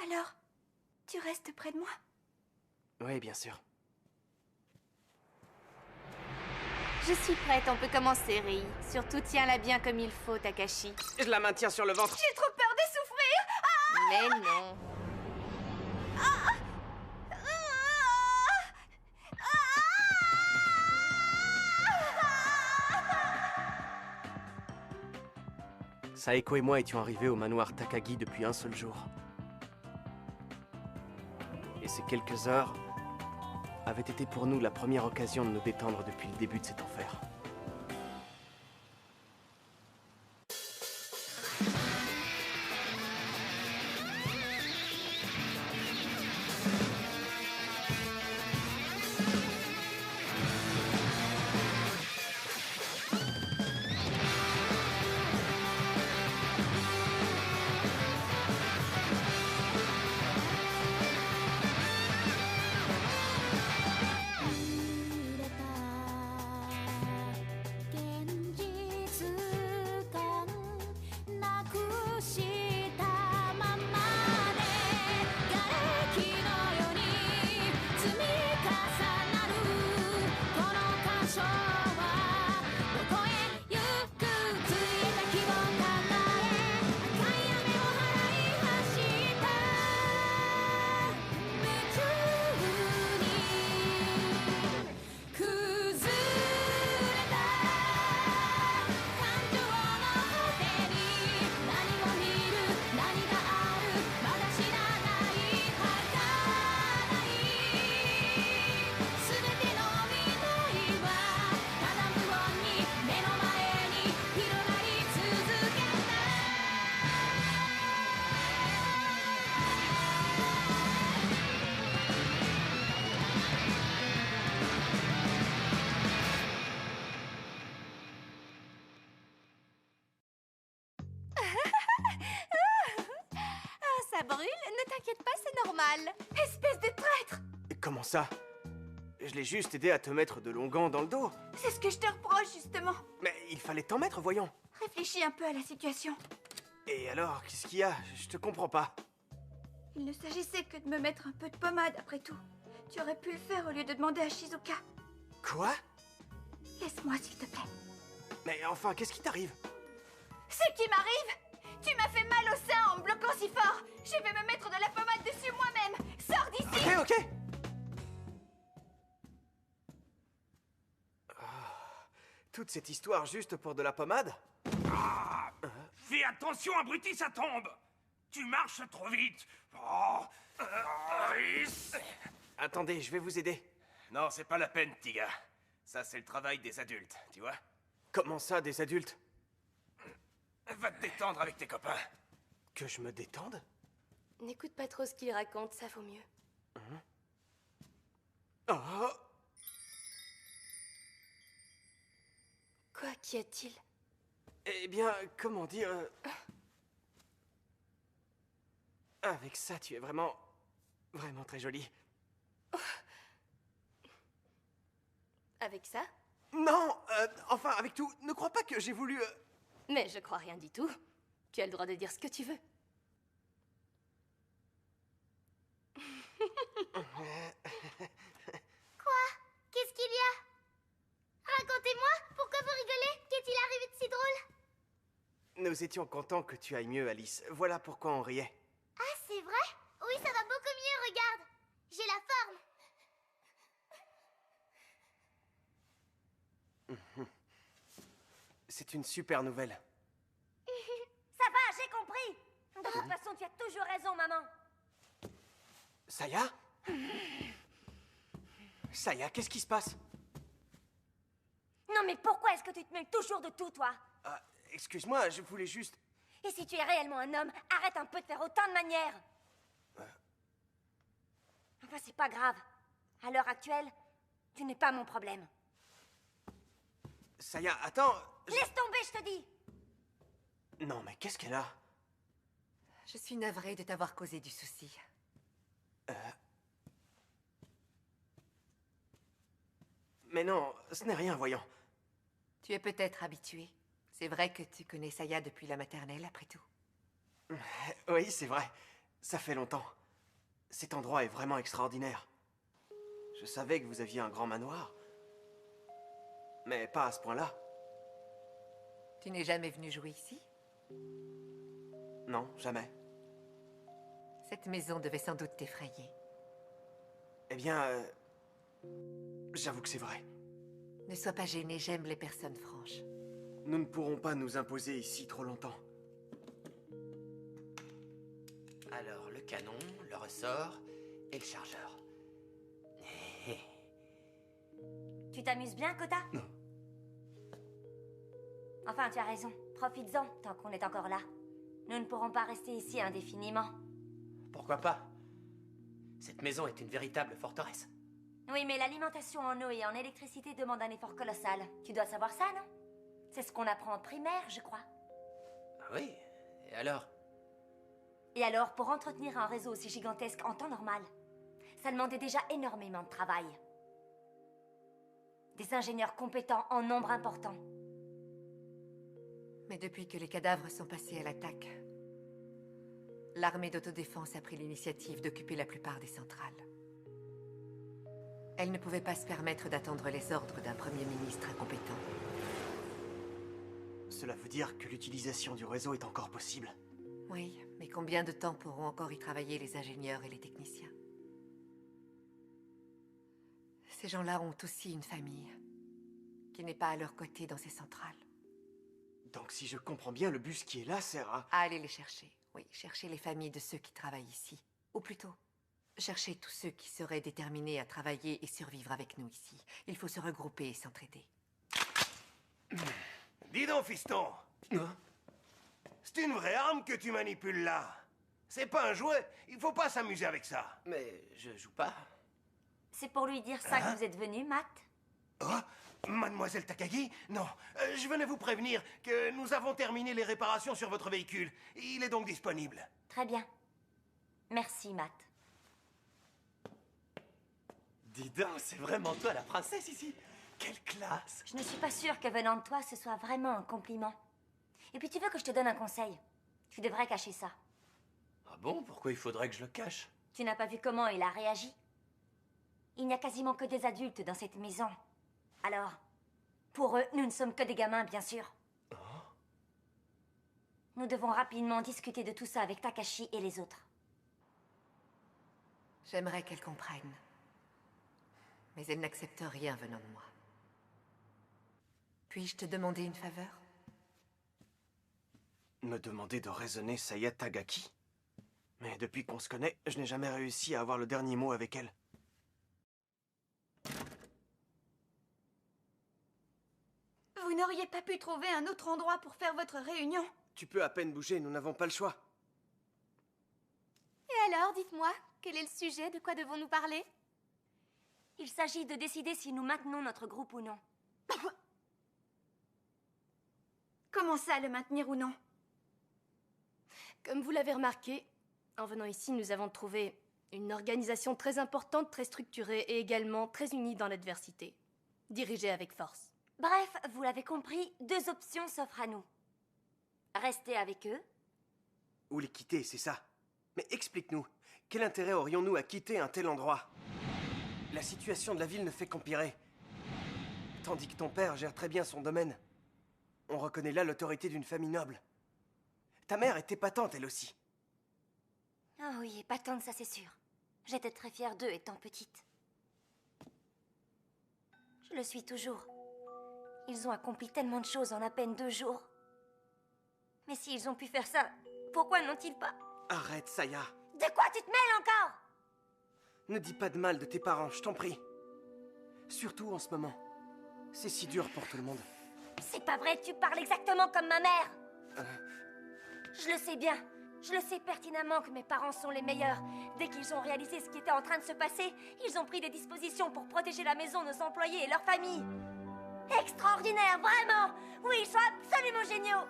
Alors, tu restes près de moi? Oui, bien sûr. Je suis prête, on peut commencer, Ri. Surtout, tiens-la bien comme il faut, Takashi. Je la maintiens sur le ventre. J'ai trop peur de souffrir. Mais non. Saeko et moi étions arrivés au manoir Takagi depuis un seul jour. Et ces quelques heures avaient été pour nous la première occasion de nous détendre depuis le début de cet enfer. Ça brûle? Ne t'inquiète pas, c'est normal. Espèce de traître! Comment ça? Je l'ai juste aidé à te mettre de longs gants dans le dos. C'est ce que je te reproche, justement. Mais il fallait t'en mettre, voyons. Réfléchis un peu à la situation. Et alors, qu'est-ce qu'il y a? Je te comprends pas. Il ne s'agissait que de me mettre un peu de pommade, après tout. Tu aurais pu le faire au lieu de demander à Shizuka. Quoi? Laisse-moi, s'il te plaît. Mais enfin, qu'est-ce qui t'arrive? Ce qui m'arrive? Tu m'as fait mal au sein en me bloquant si fort. Je vais me mettre de la pommade dessus moi-même. Sors d'ici! Ok, ok. Toute cette histoire juste pour de la pommade? Fais attention, abruti, ça tombe. Tu marches trop vite. Oh, Aris. Attendez, je vais vous aider. Non, c'est pas la peine, Tiga. Ça, c'est le travail des adultes, tu vois. Comment ça, des adultes? Va te détendre avec tes copains. Que je me détende? N'écoute pas trop ce qu'il raconte, ça vaut mieux. Oh! Quoi, qu'y a-t-il? Eh bien, comment dire... Avec ça, tu es vraiment... vraiment très jolie. Avec ça? Non, enfin, avec tout, ne crois pas que j'ai voulu... Mais je crois rien du tout. Tu as le droit de dire ce que tu veux. Quoi? Qu'est-ce qu'il y a? Racontez-moi, pourquoi vous rigolez? Qu'est-il arrivé de si drôle? Nous étions contents que tu ailles mieux, Alice. Voilà pourquoi on riait. Ah, c'est vrai? Oui, ça va beaucoup mieux, regarde. J'ai la forme. C'est une super nouvelle. Ça va, j'ai compris. De toute façon, tu as toujours raison, maman. Saya? Saya, qu'est-ce qui se passe? Non, mais pourquoi est-ce que tu te mêles toujours de tout, toi? Ah, excuse-moi, je voulais juste... Et si tu es réellement un homme, arrête un peu de faire autant de manières. Enfin, c'est pas grave. À l'heure actuelle, tu n'es pas mon problème. Saya, attends... Laisse tomber, je te dis. Non, mais qu'est-ce qu'elle a? Je suis navrée de t'avoir causé du souci. Mais non, ce n'est rien, voyons. Tu es peut-être habitué. C'est vrai que tu connais Saya depuis la maternelle, après tout. Oui, c'est vrai. Ça fait longtemps. Cet endroit est vraiment extraordinaire. Je savais que vous aviez un grand manoir. Mais pas à ce point-là. Tu n'es jamais venu jouer ici? Non, jamais. Cette maison devait sans doute t'effrayer. Eh bien, j'avoue que c'est vrai. Ne sois pas gêné, j'aime les personnes franches. Nous ne pourrons pas nous imposer ici trop longtemps. Alors, le canon, le ressort et le chargeur. Tu t'amuses bien, Kota? Non. Enfin, tu as raison. Profites-en, tant qu'on est encore là. Nous ne pourrons pas rester ici indéfiniment. Pourquoi pas? Cette maison est une véritable forteresse. Oui, mais l'alimentation en eau et en électricité demande un effort colossal. Tu dois savoir ça, non? C'est ce qu'on apprend en primaire, je crois. Ah oui, et alors? Et alors, pour entretenir un réseau aussi gigantesque en temps normal, ça demandait déjà énormément de travail. Des ingénieurs compétents en nombre important. Mais depuis que les cadavres sont passés à l'attaque, l'armée d'autodéfense a pris l'initiative d'occuper la plupart des centrales. Elle ne pouvait pas se permettre d'attendre les ordres d'un premier ministre incompétent. Cela veut dire que l'utilisation du réseau est encore possible. Oui, mais combien de temps pourront encore y travailler les ingénieurs et les techniciens? Ces gens-là ont aussi une famille qui n'est pas à leur côté dans ces centrales. Donc si je comprends bien, le bus qui est là sert à... À aller les chercher. Oui, chercher les familles de ceux qui travaillent ici. Ou plutôt, chercher tous ceux qui seraient déterminés à travailler et survivre avec nous ici. Il faut se regrouper et s'entraider. Dis donc, fiston. C'est une vraie arme que tu manipules là. C'est pas un jouet. Il faut pas s'amuser avec ça. Mais je joue pas. C'est pour lui dire ça que vous êtes venu, Matt? Oh, Mademoiselle Takagi? Non, je venais vous prévenir que nous avons terminé les réparations sur votre véhicule. Il est donc disponible. Très bien. Merci, Matt. Dis donc, c'est vraiment toi la princesse ici. Quelle classe! Je ne suis pas sûre que venant de toi, ce soit vraiment un compliment. Et puis tu veux que je te donne un conseil? Tu devrais cacher ça. Ah bon? Pourquoi il faudrait que je le cache? Tu n'as pas vu comment il a réagi? Il n'y a quasiment que des adultes dans cette maison. Alors, pour eux, nous ne sommes que des gamins, bien sûr. Oh. Nous devons rapidement discuter de tout ça avec Takashi et les autres. J'aimerais qu'elle comprenne. Mais elle n'accepte rien venant de moi. Puis-je te demander une faveur? Me demander de raisonner Saya Tagaki? Mais depuis qu'on se connaît, je n'ai jamais réussi à avoir le dernier mot avec elle. Vous n'auriez pas pu trouver un autre endroit pour faire votre réunion? Tu peux à peine bouger, nous n'avons pas le choix. Et alors, dites-moi, quel est le sujet? De quoi devons-nous parler? Il s'agit de décider si nous maintenons notre groupe ou non. Comment ça, le maintenir ou non? Comme vous l'avez remarqué, en venant ici, nous avons trouvé une organisation très importante, très structurée et également très unie dans l'adversité. Dirigée avec force. Bref, vous l'avez compris, deux options s'offrent à nous. Rester avec eux, Ou les quitter, c'est ça. Mais explique-nous, quel intérêt aurions-nous à quitter un tel endroit? La situation de la ville ne fait qu'empirer. Tandis que ton père gère très bien son domaine. On reconnaît là l'autorité d'une famille noble. Ta mère est épatante, elle aussi. Ah oui, épatante, ça c'est sûr. J'étais très fière d'eux étant petite. Je le suis toujours. Ils ont accompli tellement de choses en à peine 2 jours. Mais s'ils ont pu faire ça, pourquoi n'ont-ils pas? Arrête, Saya. De quoi tu te mêles encore? Ne dis pas de mal de tes parents, je t'en prie. Surtout en ce moment. C'est si dur pour tout le monde. C'est pas vrai, tu parles exactement comme ma mère. Je le sais bien. Je le sais pertinemment que mes parents sont les meilleurs. Dès qu'ils ont réalisé ce qui était en train de se passer, ils ont pris des dispositions pour protéger la maison, nos employés et leurs familles. Extraordinaire, vraiment. Oui, ils sont absolument géniaux.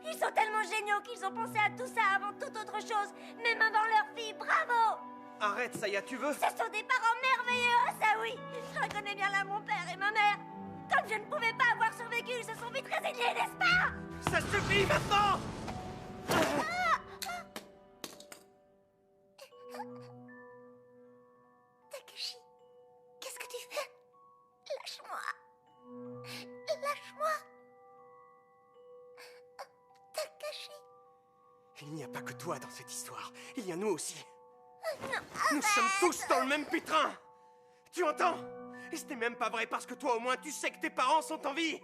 Ils sont tellement géniaux qu'ils ont pensé à tout ça avant toute autre chose, même avant leur fille. Bravo! Arrête, Saya, tu veux? Ce sont des parents merveilleux, ah, ça oui. Je reconnais bien là mon père et ma mère. Comme je ne pouvais pas avoir survécu, ils se sont vite résignés, n'est-ce pas? Ça suffit maintenant! Il n'y a pas que toi dans cette histoire. Il y a nous aussi. Nous sommes tous dans le même pétrin. Tu entends? Et ce n'est même pas vrai parce que toi au moins tu sais que tes parents sont en vie.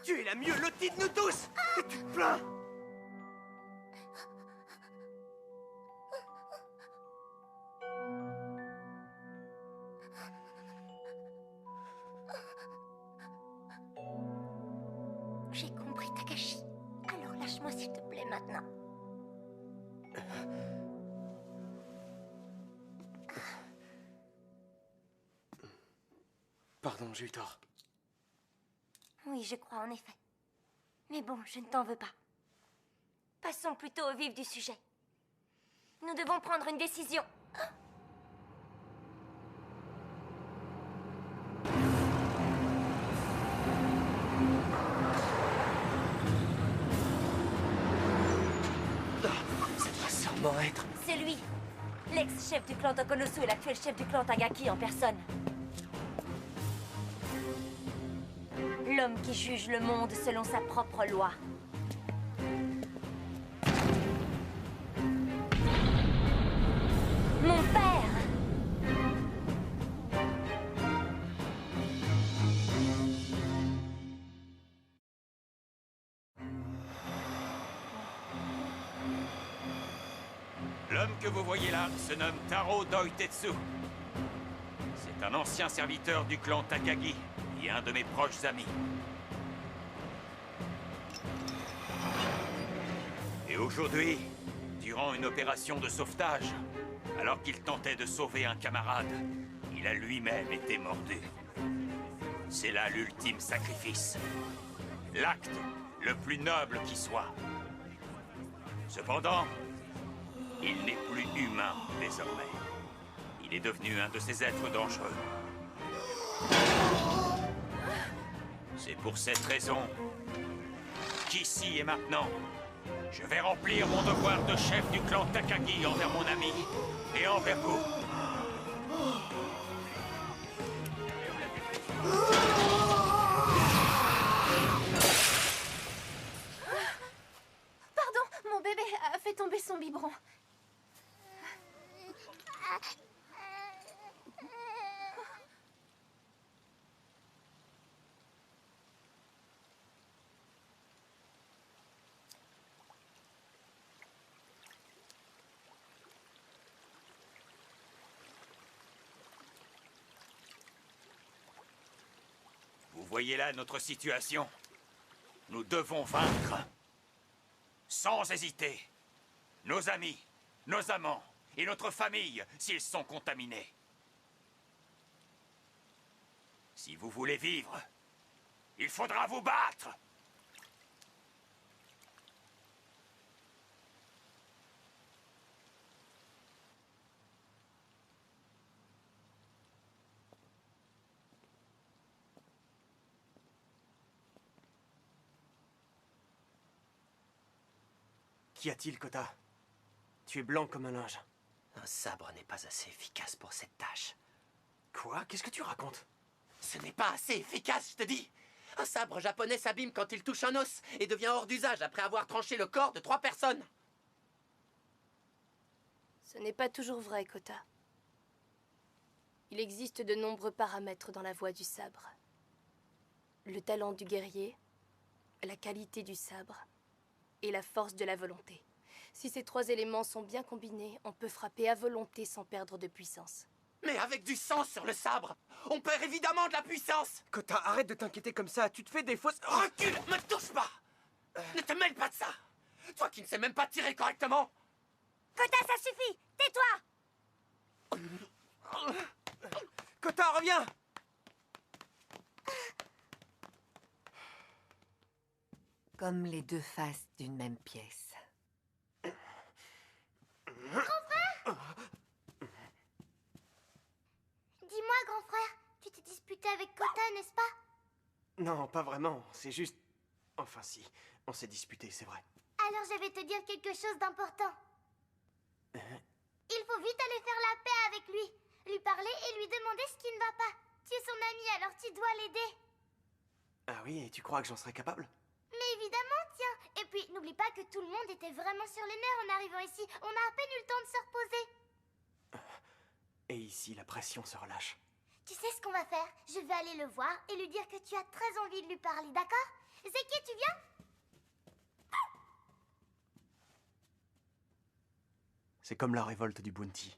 Tu es la mieux lotie de nous tous. Et tu te plains. J'ai compris, Takashi. Alors lâche-moi s'il te plaît maintenant. Pardon, j'ai eu tort. Oui, je crois en effet. Mais bon, je ne t'en veux pas. Passons plutôt au vif du sujet. Nous devons prendre une décision. Ça doit sûrement être... C'est lui, l'ex-chef du clan Tokonosu et l'actuel chef du clan Tagaki en personne. L'homme qui juge le monde selon sa propre loi. Mon père! L'homme que vous voyez là se nomme Taro Doitetsu. C'est un ancien serviteur du clan Takagi et un de mes proches amis. Et aujourd'hui, durant une opération de sauvetage, alors qu'il tentait de sauver un camarade, il a lui-même été mordu. C'est là l'ultime sacrifice. L'acte le plus noble qui soit. Cependant, il n'est plus humain désormais. Il est devenu un de ces êtres dangereux. C'est pour cette raison qu'ici et maintenant, je vais remplir mon devoir de chef du clan Takagi envers mon ami et envers vous. Pardon, mon bébé a fait tomber son biberon. Vous voyez là notre situation. Nous devons vaincre. Sans hésiter. Nos amis, nos amants et notre famille s'ils sont contaminés. Si vous voulez vivre, il faudra vous battre. Qu'y a-t-il, Kota? Tu es blanc comme un linge. Un sabre n'est pas assez efficace pour cette tâche. Quoi? Qu'est-ce que tu racontes? Ce n'est pas assez efficace, je te dis. Un sabre japonais s'abîme quand il touche un os et devient hors d'usage après avoir tranché le corps de 3 personnes. Ce n'est pas toujours vrai, Kota. Il existe de nombreux paramètres dans la voie du sabre. Le talent du guerrier, la qualité du sabre et la force de la volonté. Si ces 3 éléments sont bien combinés, on peut frapper à volonté sans perdre de puissance. Mais avec du sang sur le sabre, on perd évidemment de la puissance. Kota, arrête de t'inquiéter comme ça. Tu te fais des fausses... Recule, me touche pas. Ne te mêle pas de ça. Toi qui ne sais même pas tirer correctement. Kota, ça suffit! Tais-toi! Kota, reviens! Comme les deux faces d'une même pièce. Dis-moi, grand frère, tu t'es disputé avec Kota, n'est-ce pas? Non, pas vraiment. C'est juste... Enfin si, on s'est disputé, c'est vrai. Alors je vais te dire quelque chose d'important. Il faut vite aller faire la paix avec lui. Lui parler et lui demander ce qui ne va pas. Tu es son ami, alors tu dois l'aider. Ah oui, et tu crois que j'en serais capable? Mais Évidemment, tiens. Et puis, n'oublie pas que tout le monde était vraiment sur les nerfs en arrivant ici. On a à peine eu le temps de se reposer. Et ici, la pression se relâche. Tu sais ce qu'on va faire? Je vais aller le voir et lui dire que tu as très envie de lui parler, d'accord? Zeki, tu viens? C'est comme la révolte du Bounty.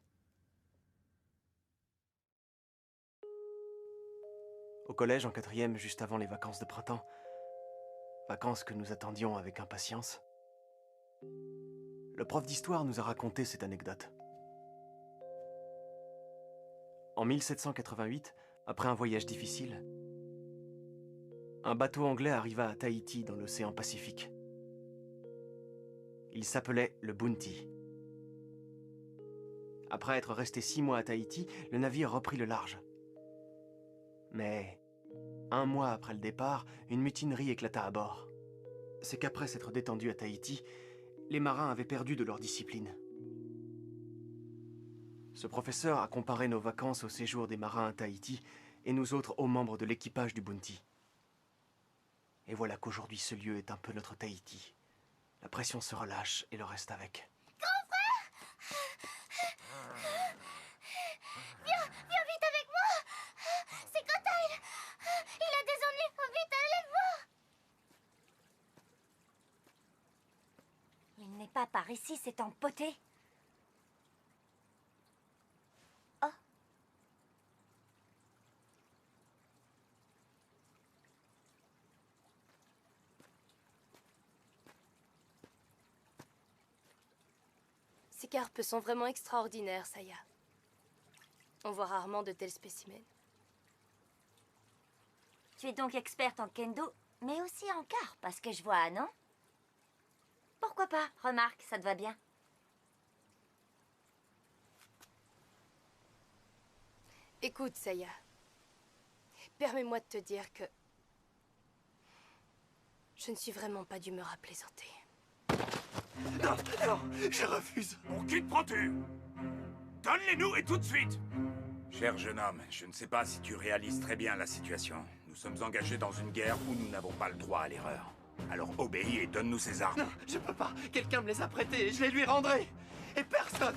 Au collège, en 4e, juste avant les vacances de printemps, vacances que nous attendions avec impatience, le prof d'histoire nous a raconté cette anecdote. En 1788, après un voyage difficile, un bateau anglais arriva à Tahiti dans l'océan Pacifique. Il s'appelait le Bounty. Après être resté 6 mois à Tahiti, le navire reprit le large. Mais 1 mois après le départ, une mutinerie éclata à bord. C'est qu'après s'être détendu à Tahiti, les marins avaient perdu de leur discipline. Ce professeur a comparé nos vacances au séjour des marins à Tahiti et nous autres aux membres de l'équipage du Bounty. Et voilà qu'aujourd'hui ce lieu est un peu notre Tahiti. La pression se relâche et le reste avec. Grand frère! Viens vite avec moi! C'est Kota, il a des ennuis! Vite, allez le voir! Il n'est pas par ici, c'est empoté. Oh. Ces carpes sont vraiment extraordinaires, Saya. On voit rarement de tels spécimens. Tu es donc experte en kendo, mais aussi en carpe, à ce que je vois, non? Pourquoi pas? Remarque, ça te va bien. Écoute, Saya. Permets-moi de te dire que... je ne suis vraiment pas d'humeur à plaisanter. Non, non, je refuse. Pour qui te prends-tu? Donne-les-nous et tout de suite! Cher jeune homme, je ne sais pas si tu réalises très bien la situation. Nous sommes engagés dans une guerre où nous n'avons pas le droit à l'erreur. Alors obéis et donne-nous ces armes. Non, je peux pas. Quelqu'un me les a prêtées et je les lui rendrai. Et personne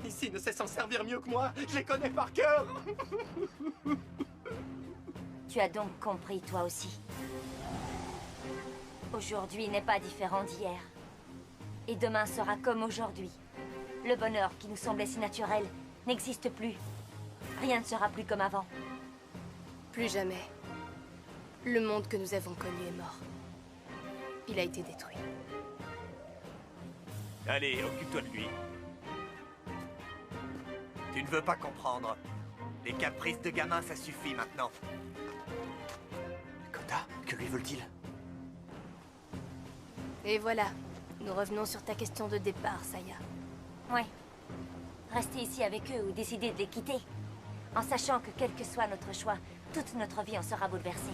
ici ne sait s'en servir mieux que moi. Je les connais par cœur. Tu as donc compris, toi aussi. Aujourd'hui n'est pas différent d'hier. Et demain sera comme aujourd'hui. Le bonheur qui nous semblait si naturel n'existe plus. Rien ne sera plus comme avant. Plus jamais. Le monde que nous avons connu est mort. Il a été détruit. Allez, occupe-toi de lui. Tu ne veux pas comprendre. Les caprices de gamin, ça suffit maintenant. Kota, que lui veulent-ils? Et voilà. Nous revenons sur ta question de départ, Saya. Ouais. Rester ici avec eux ou décider de les quitter. En sachant que quel que soit notre choix, toute notre vie en sera bouleversée.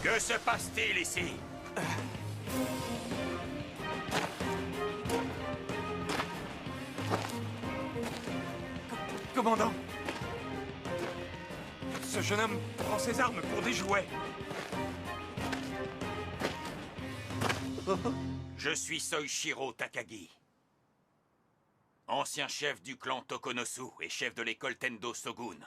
Que se passe-t-il ici? Commandant! Ce jeune homme prend ses armes pour des jouets. Je suis Soichiro Takagi. Ancien chef du clan Tokonosu et chef de l'école Tendo Shogun.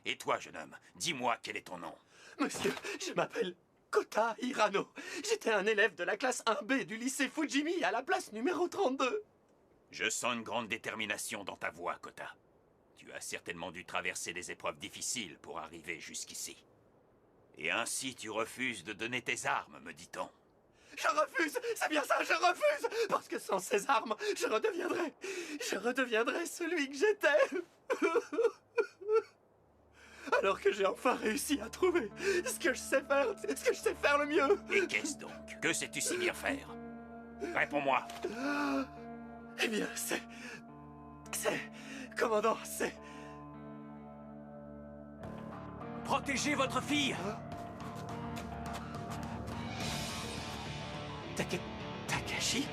Et toi, jeune homme, dis-moi quel est ton nom? Monsieur, je m'appelle Kota Hirano. J'étais un élève de la classe 1B du lycée Fujimi à la place numéro 32. Je sens une grande détermination dans ta voix, Kota. Tu as certainement dû traverser des épreuves difficiles pour arriver jusqu'ici. Et ainsi tu refuses de donner tes armes, me dit-on. Je refuse, c'est bien ça, je refuse. Parce que sans ces armes, je redeviendrai celui que j'étais. Alors que j'ai enfin réussi à trouver ce que je sais faire le mieux. Et qu'est-ce donc? Que sais-tu si bien faire? Réponds-moi. Eh bien, commandant, c'est... Protégez votre fille! Takashi?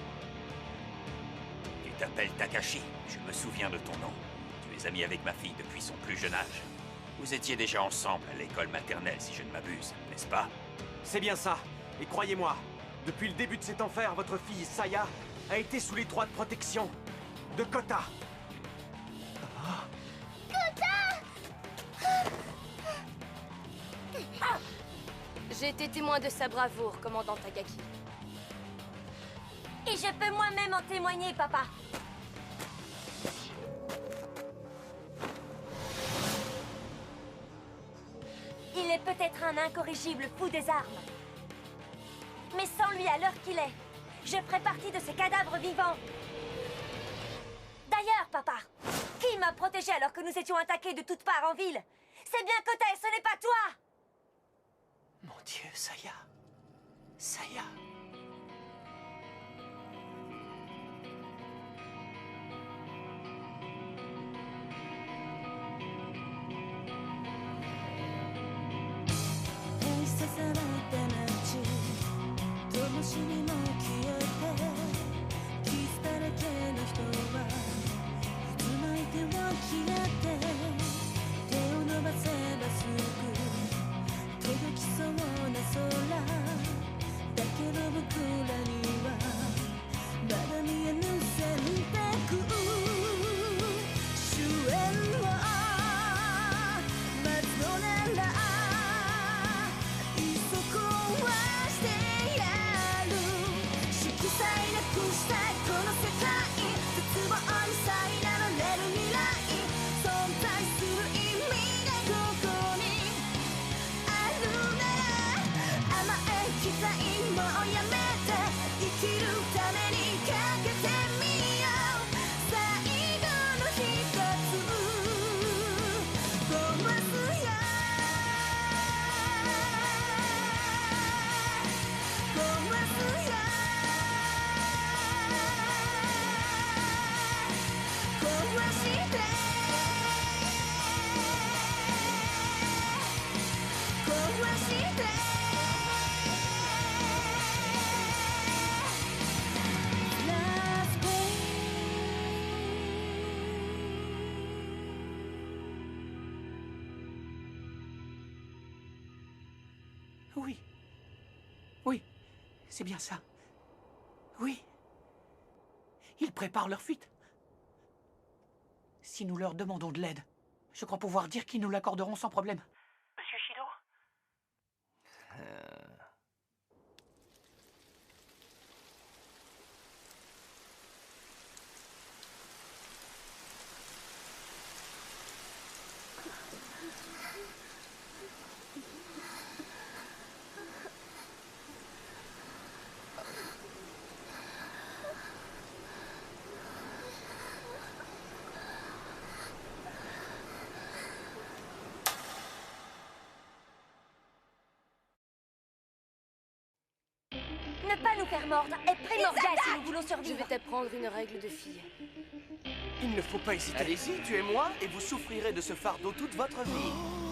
Tu t'appelles Takashi, je me souviens de ton nom. Tu es ami avec ma fille depuis son plus jeune âge. Vous étiez déjà ensemble à l'école maternelle, si je ne m'abuse, n'est-ce pas? C'est bien ça. Et croyez-moi, Depuis le début de cet enfer, votre fille, Saya, a été sous l'étroite protection de Kota. J'ai été témoin de sa bravoure, commandant Takagi. Et je peux moi-même en témoigner, papa. Il est peut-être un incorrigible fou des armes. Mais sans lui à l'heure qu'il est, je ferai partie de ces cadavres vivants. D'ailleurs, papa, qui m'a protégé alors que nous étions attaqués de toutes parts en ville? C'est bien Kota et ce n'est pas toi! Mon Dieu, Saya. Saya. Oui. Oui, c'est bien ça. Oui. Ils préparent leur fuite. Si nous leur demandons de l'aide, je crois pouvoir dire qu'ils nous l'accorderont sans problème. Monsieur Shido ? Ne pas nous faire mordre est primordial si nous voulons Je survivre. vais t'apprendre une règle de fille. Il ne faut pas hésiter. Allez-y, tuez-moi et vous souffrirez de ce fardeau toute votre vie.